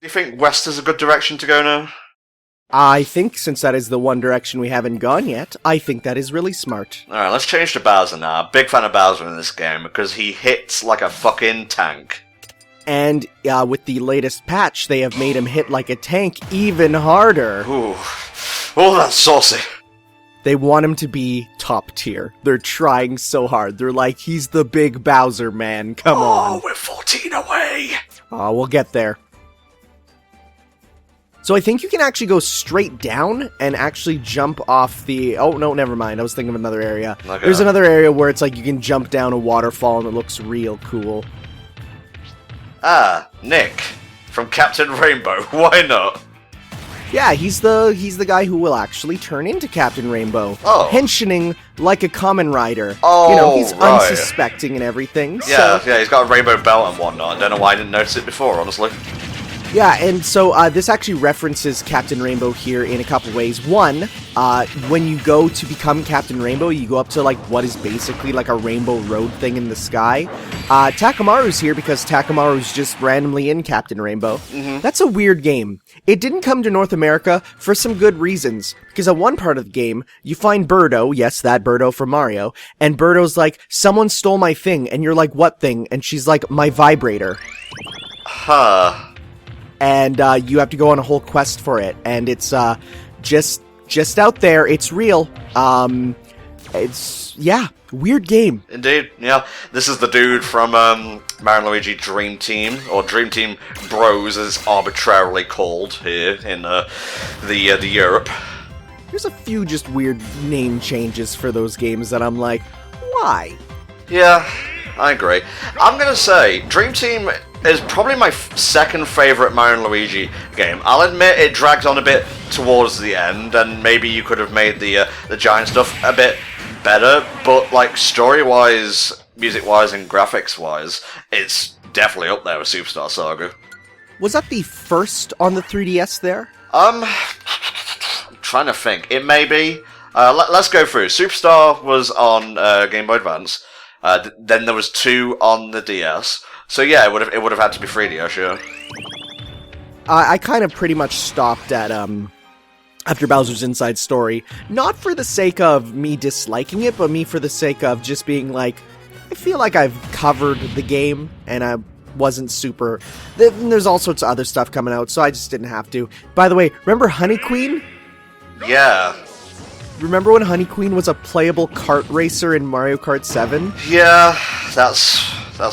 Do you think west is a good direction to go now? I think, since that is the one direction we haven't gone yet, I think that is really smart. Alright, let's change to Bowser now. Big fan of Bowser in this game because he hits like a fucking tank. And with the latest patch, they have made him hit like a tank even harder. Ooh. Oh, that's saucy. They want him to be top tier. They're trying so hard. They're like, he's the big Bowser man, come on. Oh, we're 14 away! We'll get there. So I think you can actually go straight down and actually jump off the... Oh, no, never mind. I was thinking of another area. Okay. There's another area where it's like you can jump down a waterfall and it looks real cool. Ah, Nick. From Captain Rainbow. Why not? Yeah, he's the guy who will actually turn into Captain Rainbow. Oh. Henching like a common rider. Oh, you know, he's right. unsuspecting and everything. Yeah, so... yeah, he's got a rainbow belt and whatnot. I don't know why I didn't notice it before, honestly. Yeah, and so this actually references Captain Rainbow here in a couple ways. One, when you go to become Captain Rainbow, you go up to, like, what is basically like a rainbow road thing in the sky. Takamaru's here because Takamaru's just randomly in Captain Rainbow. Mm-hmm. That's a weird game. It didn't come to North America for some good reasons. Because at one part of the game, you find Birdo, yes, that Birdo from Mario, and Birdo's like, someone stole my thing, and you're like, what thing? And she's like, my vibrator. Huh. And you have to go on a whole quest for it, and it's just out there. It's real. Yeah, weird game. Indeed, yeah. This is the dude from Mario and Luigi Dream Team, or Dream Team Bros, as it's arbitrarily called here in the Europe. There's a few just weird name changes for those games that I'm like, why? Yeah, I agree. I'm gonna say Dream Team is probably my second favourite Mario and Luigi game. I'll admit it drags on a bit towards the end, and maybe you could have made the giant stuff a bit better, but like story-wise, music-wise, and graphics-wise, it's definitely up there with Superstar Saga. Was that the first on the 3DS there? I'm trying to think. It may be. Let's go through. Superstar was on Game Boy Advance. Then there was 2 on the DS. So yeah, it would have had to be 3DS, sure. I kind of pretty much stopped at after Bowser's Inside Story, not for the sake of me disliking it, but me for the sake of just being like, I feel like I've covered the game, and I wasn't super... There's all sorts of other stuff coming out, so I just didn't have to. By the way, remember Honey Queen? Yeah. Remember when Honey Queen was a playable kart racer in Mario Kart 7? Yeah, that's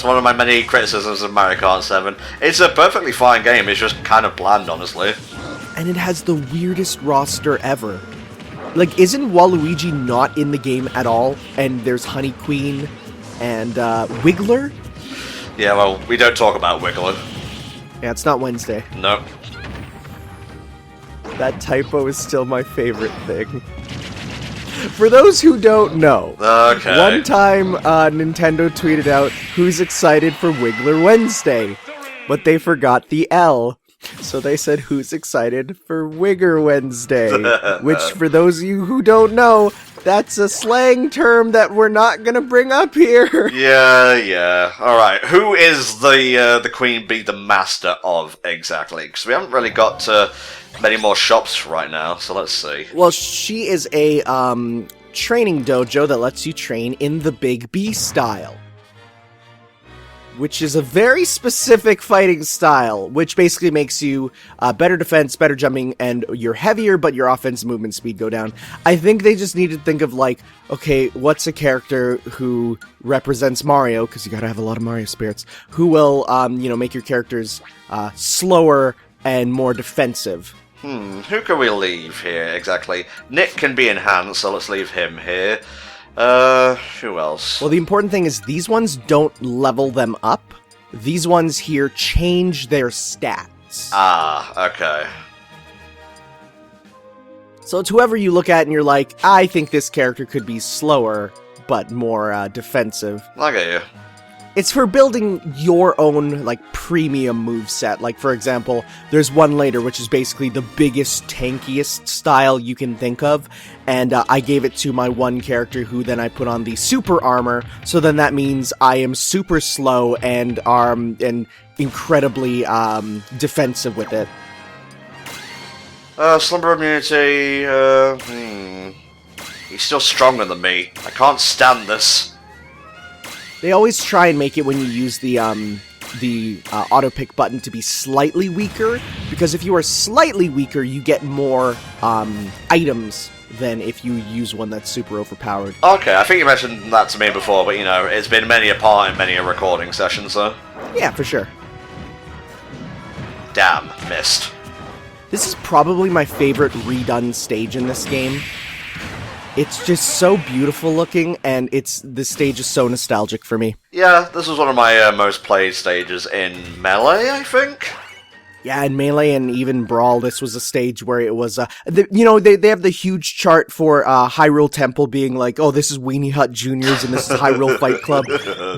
one of my many criticisms of Mario Kart 7. It's a perfectly fine game, it's just kind of bland, honestly. And it has the weirdest roster ever. Like, isn't Waluigi not in the game at all? And there's Honey Queen and Wiggler? Yeah, well, we don't talk about Wiggler. Yeah, it's not Wednesday. No. That typo is still my favorite thing. For those who don't know, Okay. one time Nintendo tweeted out, who's excited for Wiggler Wednesday? But they forgot the L. So they said, who's excited for Wigger Wednesday? Which, for those of you who don't know, that's a slang term that we're not gonna bring up here. Yeah. Alright, who is the Queen Bee the master of, exactly? Because we haven't really got to many more shops right now, so let's see. Well, she is a training dojo that lets you train in the Big B style. Which is a very specific fighting style, which basically makes you better defense, better jumping, and you're heavier, but your offense movement speed go down. I think they just need to think of, like, okay, what's a character who represents Mario, because you gotta have a lot of Mario spirits, who will, make your characters slower and more defensive. Who can we leave here, exactly? Nick can be enhanced, so let's leave him here. Who else? Well, the important thing is these ones don't level them up. These ones here change their stats. Ah, okay. So it's whoever you look at and you're like, I think this character could be slower, but more defensive. I get you. It's for building your own, like, premium moveset. Like, for example, there's one later, which is basically the biggest, tankiest style you can think of. And I gave it to my one character who then I put on the super armor. So then that means I am super slow and incredibly defensive with it. Slumber immunity, He's still stronger than me. I can't stand this. They always try and make it when you use the auto pick button to be slightly weaker, because if you are slightly weaker, you get more items than if you use one that's super overpowered. Okay, I think you mentioned that to me before, but you know, it's been many a part in many a recording session, so... Yeah, for sure. Damn, missed. This is probably my favorite redone stage in this game. It's just so beautiful looking, and this stage is so nostalgic for me. Yeah, this was one of my most played stages in Melee, I think. Yeah, in Melee and even Brawl, this was a stage where it was, they have the huge chart for Hyrule Temple being like, oh, this is Weenie Hut Juniors and this is Hyrule Fight Club.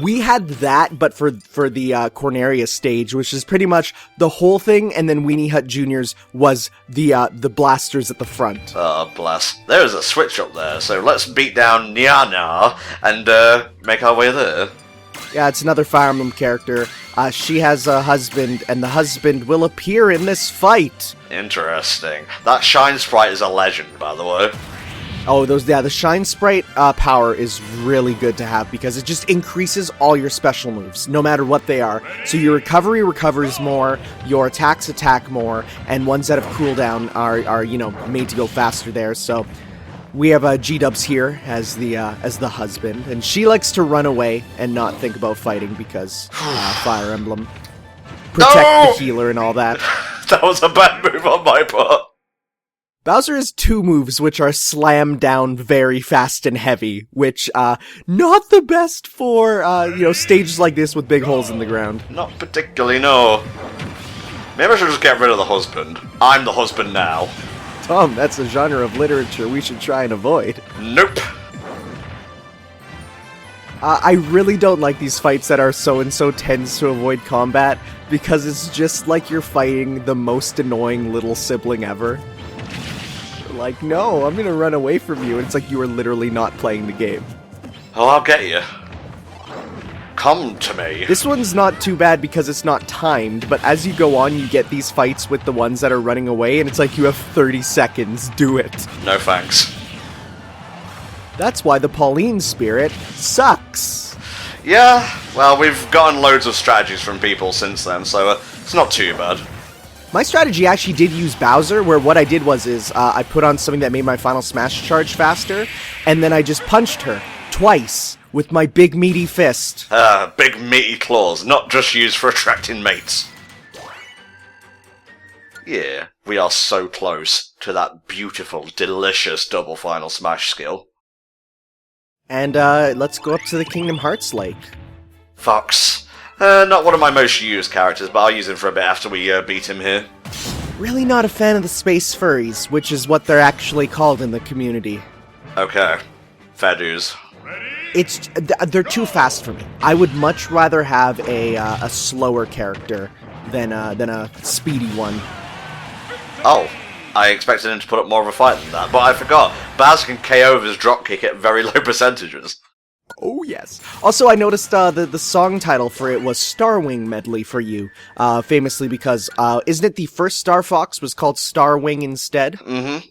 We had that, but for the Corneria stage, which is pretty much the whole thing, and then Weenie Hut Juniors was the blasters at the front. Oh, bless. There's a switch up there, so let's beat down Nyana and make our way there. Yeah, it's another Fire Emblem character. She has a husband, and the husband will appear in this fight. Interesting. That Shine Sprite is a legend, by the way. Oh, the Shine Sprite power is really good to have, because it just increases all your special moves, no matter what they are. So your recovery recovers more, your attacks attack more, and ones that have cooldown are made to go faster there, so... We have G-Dubs here as the husband, and she likes to run away and not think about fighting because Fire Emblem. Protect the healer and all that. That was a bad move on my part. Bowser has two moves which are slam down very fast and heavy, which, not the best for, stages like this with big holes in the ground. Not particularly, no. Maybe I should just get rid of the husband. I'm the husband now. Tom, that's a genre of literature we should try and avoid. Nope. I really don't like these fights that are so-and-so tends to avoid combat, because it's just like you're fighting the most annoying little sibling ever. You're like, no, I'm gonna run away from you, and it's like you are literally not playing the game. Oh, I'll get you. Come to me. This one's not too bad because it's not timed, but as you go on, you get these fights with the ones that are running away, and it's like you have 30 seconds, do it. No thanks. That's why the Pauline spirit sucks. Yeah, well, we've gotten loads of strategies from people since then, so it's not too bad. My strategy actually did use Bowser, where what I did was I put on something that made my final smash charge faster, and then I just punched her twice with my big meaty fist. Big meaty claws, not just used for attracting mates. Yeah, we are so close to that beautiful, delicious double final smash skill. And let's go up to the Kingdom Hearts Lake. Fox. Not one of my most used characters, but I'll use him for a bit after we beat him here. Really not a fan of the space furries, which is what they're actually called in the community. Okay. Fair dues. They're too fast for me. I would much rather have a slower character than a speedy one. Oh, I expected him to put up more of a fight than that, but I forgot. Bowser can KO with his dropkick at very low percentages. Oh yes. Also, I noticed the song title for it was Starwing Medley for You, famously because isn't it the first Star Fox was called Starwing instead? Mm-hmm.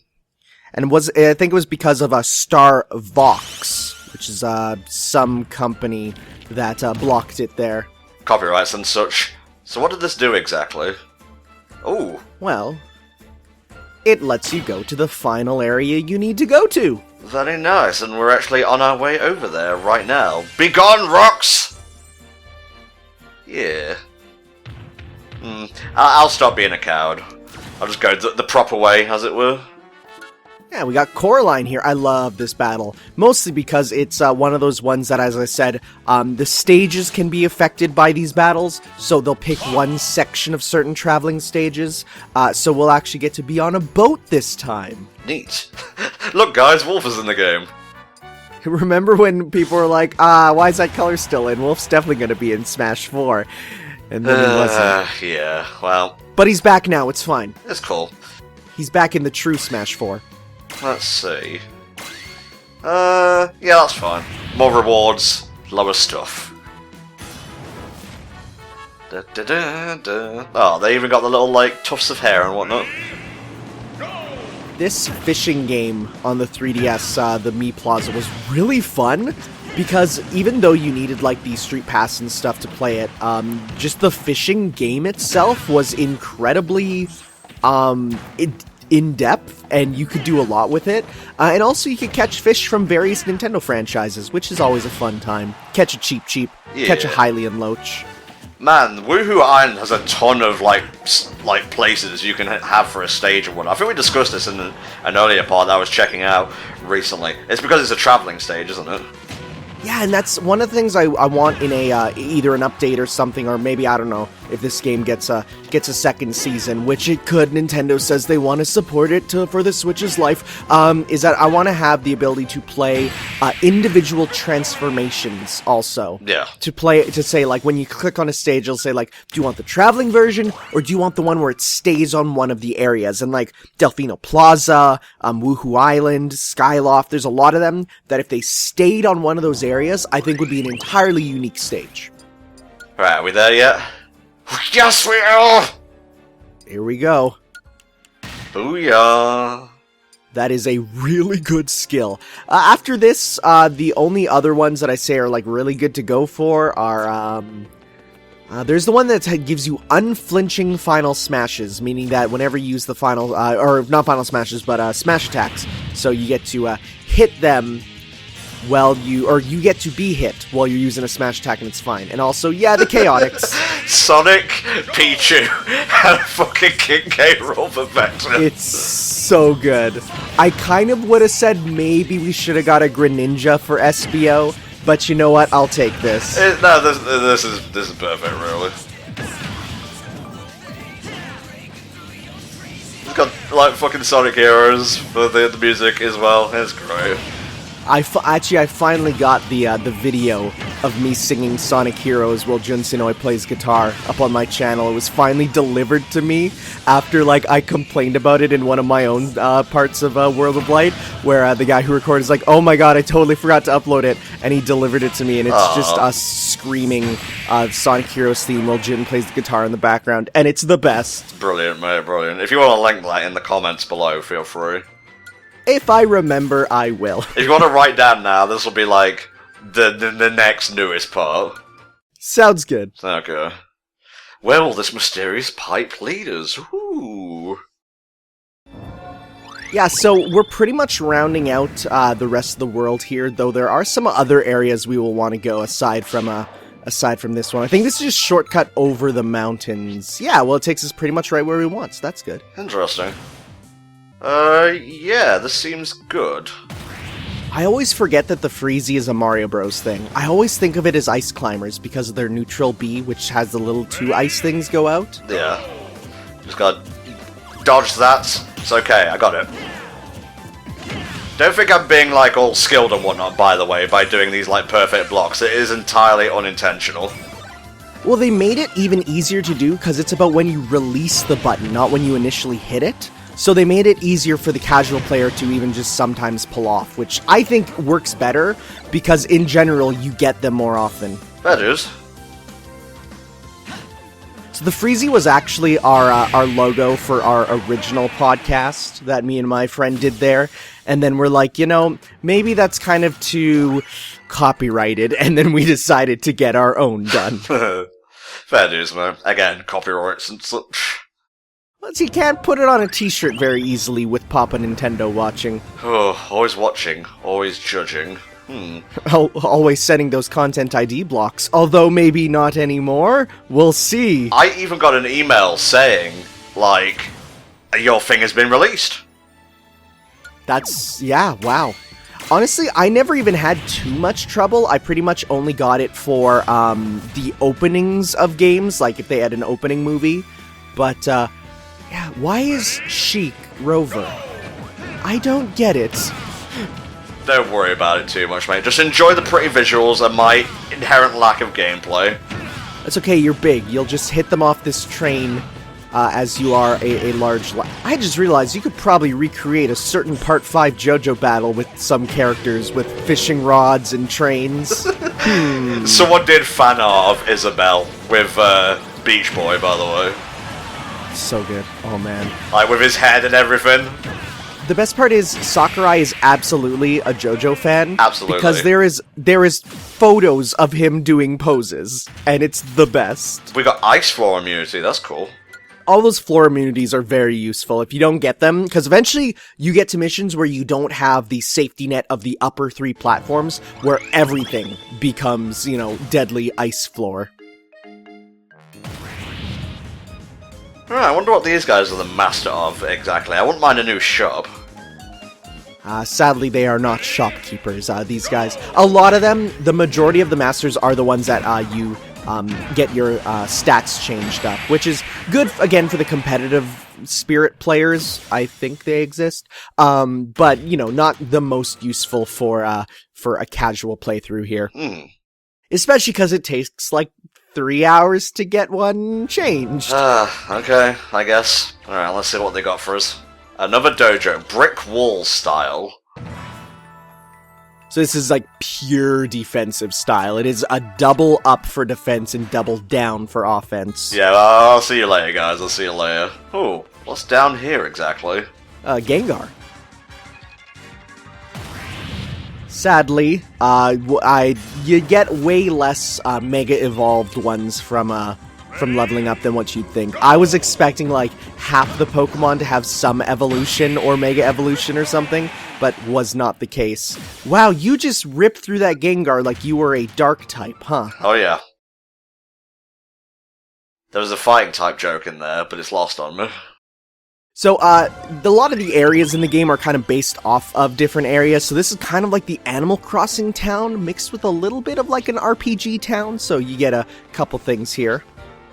And I think it was because of a Star Vox, which is some company that blocked it there. Copyrights and such. So what did this do exactly? Oh. Well, it lets you go to the final area you need to go to. Very nice, and we're actually on our way over there right now. Be gone, rocks! Yeah. I'll stop being a coward. I'll just go the proper way, as it were. Yeah, we got Coraline here. I love this battle. Mostly because it's one of those ones that, as I said, the stages can be affected by these battles, so they'll pick one section of certain traveling stages, so we'll actually get to be on a boat this time. Neat. Look guys, Wolf is in the game. Remember when people were like, why is that color still in? Wolf's definitely going to be in Smash 4. And then he wasn't. Yeah, well. But he's back now, it's fine. It's cool. He's back in the true Smash 4. Let's see. Yeah, that's fine. More rewards, lower stuff. Oh, they even got the little, like, tufts of hair and whatnot. This fishing game on the 3DS, the Mi Plaza, was really fun. Because even though you needed, like, the Street Pass and stuff to play it, just the fishing game itself was incredibly, in-depth, and you could do a lot with it. And also you could catch fish from various Nintendo franchises, which is always a fun time. Catch a Cheep Cheep, catch a Hylian Loach. Man, Woohoo Island has a ton of, like places you can have for a stage or whatnot. I think we discussed this in an earlier part that I was checking out recently. It's because it's a traveling stage, isn't it? Yeah, and that's one of the things I want in a either an update or something, or maybe, I don't know, if this game gets a second season, which it could. Nintendo says they want to support it for the Switch's life, is that I want to have the ability to play individual transformations also. Yeah. To say, like, when you click on a stage, it'll say, like, do you want the traveling version, or do you want the one where it stays on one of the areas? And, like, Delfino Plaza, Woohoo Island, Skyloft, there's a lot of them that if they stayed on one of those areas, I think would be an entirely unique stage. Right, are we there yet? Yes, we are! Here we go. Booyah! That is a really good skill. After this, the only other ones that I say are, like, really good to go for are, there's the one that gives you unflinching final smashes, meaning that whenever you use the final, or not final smashes, but smash attacks, so you get to hit them while you get to be hit while you're using a smash attack, and it's fine. And also, yeah, the chaotics. Sonic, Pichu, and fucking King K. roll perfection. It's so good. I kind of would have said maybe we should have got a Greninja for SBO, but you know what? I'll take this. No, this is perfect, really. It's got, like, fucking Sonic Heroes for the music as well. It's great. I finally got the video of me singing Sonic Heroes while Jun Sinoi plays guitar up on my channel. It was finally delivered to me after, like, I complained about it in one of my own parts of World of Light, where the guy who recorded is like, oh my god, I totally forgot to upload it, and he delivered it to me, and it's just us screaming Sonic Heroes theme while Jin plays the guitar in the background, and it's the best. Brilliant, mate, brilliant. If you want to link that in the comments below, feel free. If I remember, I will. If you want to write down now, this will be like the next newest part. Sounds good. Okay. Well, this mysterious pipe lead us. Ooh. Yeah, so we're pretty much rounding out the rest of the world here, though there are some other areas we will want to go aside from this one. I think this is just shortcut over the mountains. Yeah, well, it takes us pretty much right where we want, so that's good. Interesting. Yeah, this seems good. I always forget that the Freezy is a Mario Bros. Thing. I always think of it as Ice Climbers because of their neutral B, which has the little two ice things go out. Yeah. Just gotta dodge that. It's okay, I got it. Don't think I'm being, like, all skilled and whatnot, by the way, by doing these, like, perfect blocks. It is entirely unintentional. Well, they made it even easier to do because it's about when you release the button, not when you initially hit it. So they made it easier for the casual player to even just sometimes pull off, which I think works better, because in general, you get them more often. That is. So the Freezy was actually our logo for our original podcast that me and my friend did there, and then we're like, you know, maybe that's kind of too copyrighted, and then we decided to get our own done. Fair dues, man. Again, copyrights and such. You can't put it on a t-shirt very easily with Papa Nintendo watching. Oh, always watching, always judging. Always setting those content ID blocks, although maybe not anymore. We'll see. I even got an email saying, like, your thing has been released. Yeah, wow. Honestly, I never even had too much trouble. I pretty much only got it for the openings of games, like if they had an opening movie. But, yeah, why is Sheik Rover? I don't get it. Don't worry about it too much, mate. Just enjoy the pretty visuals and my inherent lack of gameplay. It's okay, you're big. You'll just hit them off this train as you are a large... I just realized you could probably recreate a certain Part 5 JoJo battle with some characters with fishing rods and trains. Someone did fan art of Isabelle with Beach Boy, by the way. So good. Oh, man. Like, with his head and everything. The best part is Sakurai is absolutely a JoJo fan. Absolutely. Because there is photos of him doing poses, and it's the best. We got ice floor immunity, that's cool. All those floor immunities are very useful if you don't get them, because eventually you get to missions where you don't have the safety net of the upper 3 platforms, where everything becomes, you know, deadly ice floor. Alright, I wonder what these guys are the master of, exactly. I wouldn't mind a new shop. Sadly, they are not shopkeepers, these guys. A lot of them, the majority of the masters are the ones that you get your stats changed up, which is good, again, for the competitive spirit players. I think they exist. But, you know, not the most useful for a casual playthrough here. Especially because it takes, like, 3 hours to get one changed. Okay, I guess. Alright, let's see what they got for us. Another dojo, brick wall style. So this is like pure defensive style. It is a double up for defense and double down for offense. Yeah, I'll see you later, guys. I'll see you later. Ooh, what's down here exactly? Gengar. Sadly, you get way less Mega Evolved ones from leveling up than what you'd think. I was expecting like half the Pokemon to have some evolution or Mega Evolution or something, but was not the case. Wow, you just ripped through that Gengar like you were a Dark type, huh? Oh yeah. There was a fighting type joke in there, but it's lost on me. So, a lot of the areas in the game are kind of based off of different areas, so this is kind of like the Animal Crossing town, mixed with a little bit of like an RPG town, so you get a couple things here.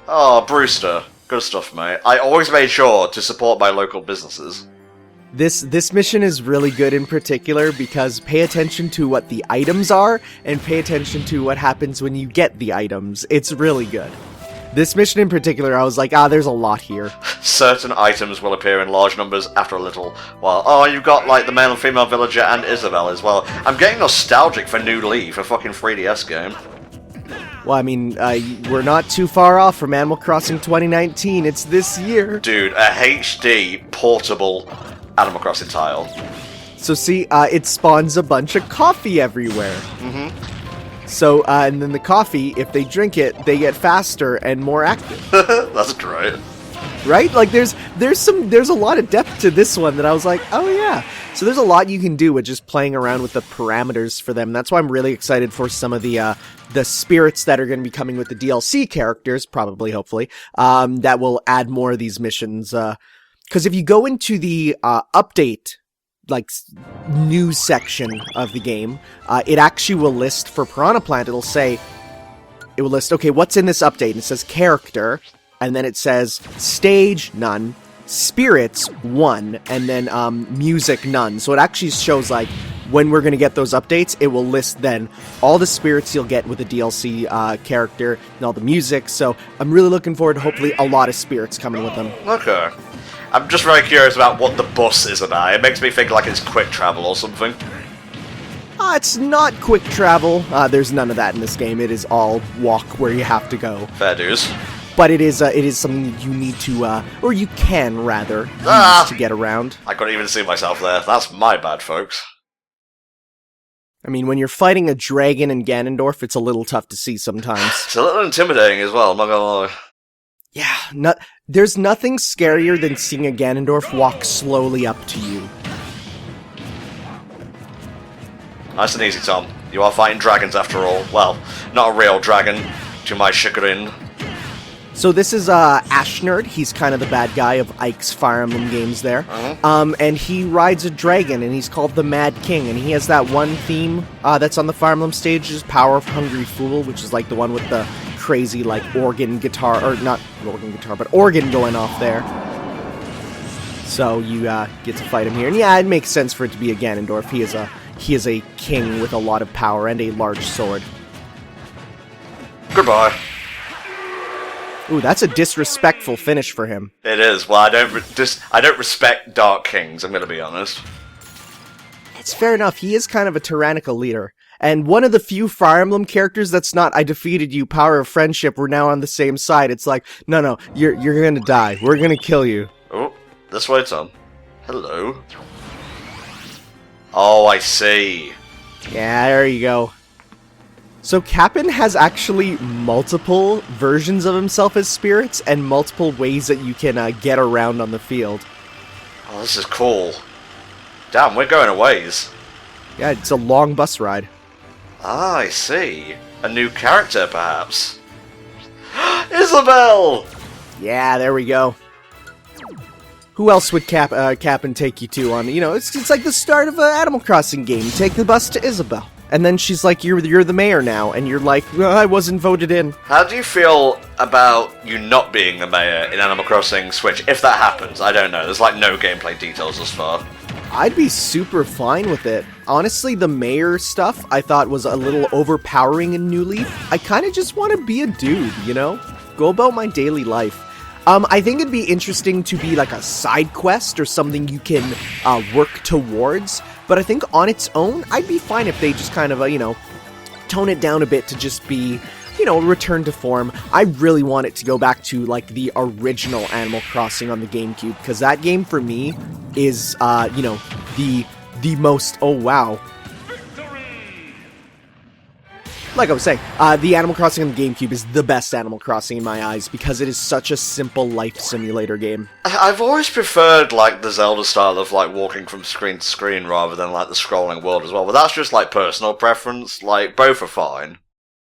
Oh, Brewster. Good stuff, mate. I always made sure to support my local businesses. This mission is really good in particular because pay attention to what the items are, and pay attention to what happens when you get the items. It's really good. This mission in particular, I was like, there's a lot here. Certain items will appear in large numbers after a little while. Oh, you've got, like, the male and female villager and Isabelle as well. I'm getting nostalgic for New Leaf, a fucking 3DS game. Well, I mean, we're not too far off from Animal Crossing 2019. It's this year. Dude, a HD portable Animal Crossing tile. So see, it spawns a bunch of coffee everywhere. So, and then the coffee, if they drink it, they get faster and more active. That's great. Right? Like, there's a lot of depth to this one that I was like, oh yeah. So there's a lot you can do with just playing around with the parameters for them. That's why I'm really excited for some of the spirits that are going to be coming with the DLC characters, probably, hopefully, that will add more of these missions. Because if you go into the update, like, news section of the game, it actually will list for Piranha Plant, it will list, okay, what's in this update? And it says character, and then it says stage, none, spirits, 1, and then music, none. So it actually shows, like, when we're going to get those updates, it will list then all the spirits you'll get with the DLC character and all the music. So I'm really looking forward to hopefully a lot of spirits coming with them. Okay. I'm just very curious about what the bus is about. It makes me think like it's quick travel or something. It's not quick travel. There's none of that in this game. It is all walk where you have to go. Fair dues. But it is something you need to, or you can rather, use to get around. I couldn't even see myself there. That's my bad, folks. I mean, when you're fighting a dragon in Ganondorf, it's a little tough to see sometimes. It's a little intimidating as well, I'm not gonna lie. Yeah, there's nothing scarier than seeing a Ganondorf walk slowly up to you. Nice and easy, Tom. You are fighting dragons after all. Well, not a real dragon, to my chagrin. So this is Ashnerd. He's kind of the bad guy of Ike's Fire Emblem games there. And he rides a dragon, and he's called the Mad King. And he has that one theme that's on the Fire Emblem stages, Power of Hungry Fool, which is like the one with the crazy like organ guitar, or not organ guitar, but organ going off there. So you get to fight him here. And yeah, it makes sense for it to be a Ganondorf. He is a king with a lot of power and a large sword. Goodbye. Ooh, that's a disrespectful finish for him. It is. Well, I don't respect Dark Kings, I'm gonna be honest. It's fair enough. He is kind of a tyrannical leader. And one of the few Fire Emblem characters that's not, I defeated you, power of friendship, we're now on the same side. It's like, no, you're gonna die. We're gonna kill you. Oh, this way, Tom. Hello. Oh, I see. Yeah, there you go. So Cap'n has actually multiple versions of himself as spirits and multiple ways that you can get around on the field. Oh, this is cool. Damn, we're going a ways. Yeah, it's a long bus ride. Ah, I see. A new character, perhaps. Isabelle! Yeah, there we go. Who else would Cap'n take you to on? You know, it's like the start of an Animal Crossing game. You take the bus to Isabelle. And then she's like, you're the mayor now. And you're like, I wasn't voted in. How do you feel about you not being the mayor in Animal Crossing Switch? If that happens, I don't know. There's like no gameplay details thus far. I'd be super fine with it. Honestly, the mayor stuff I thought was a little overpowering in New Leaf. I kind of just want to be a dude, you know? Go about my daily life. I think it'd be interesting to be like a side quest or something you can work towards. But I think on its own, I'd be fine if they just kind of, you know, tone it down a bit to just be, you know, return to form. I really want it to go back to, like, the original Animal Crossing on the GameCube, because that game, for me, is, you know, the most, oh, wow. Like I was saying, the Animal Crossing on the GameCube is the best Animal Crossing in my eyes, because it is such a simple life simulator game. I've always preferred, like, the Zelda style of, like, walking from screen to screen rather than, like, the scrolling world as well. But that's just, like, personal preference. Like, both are fine.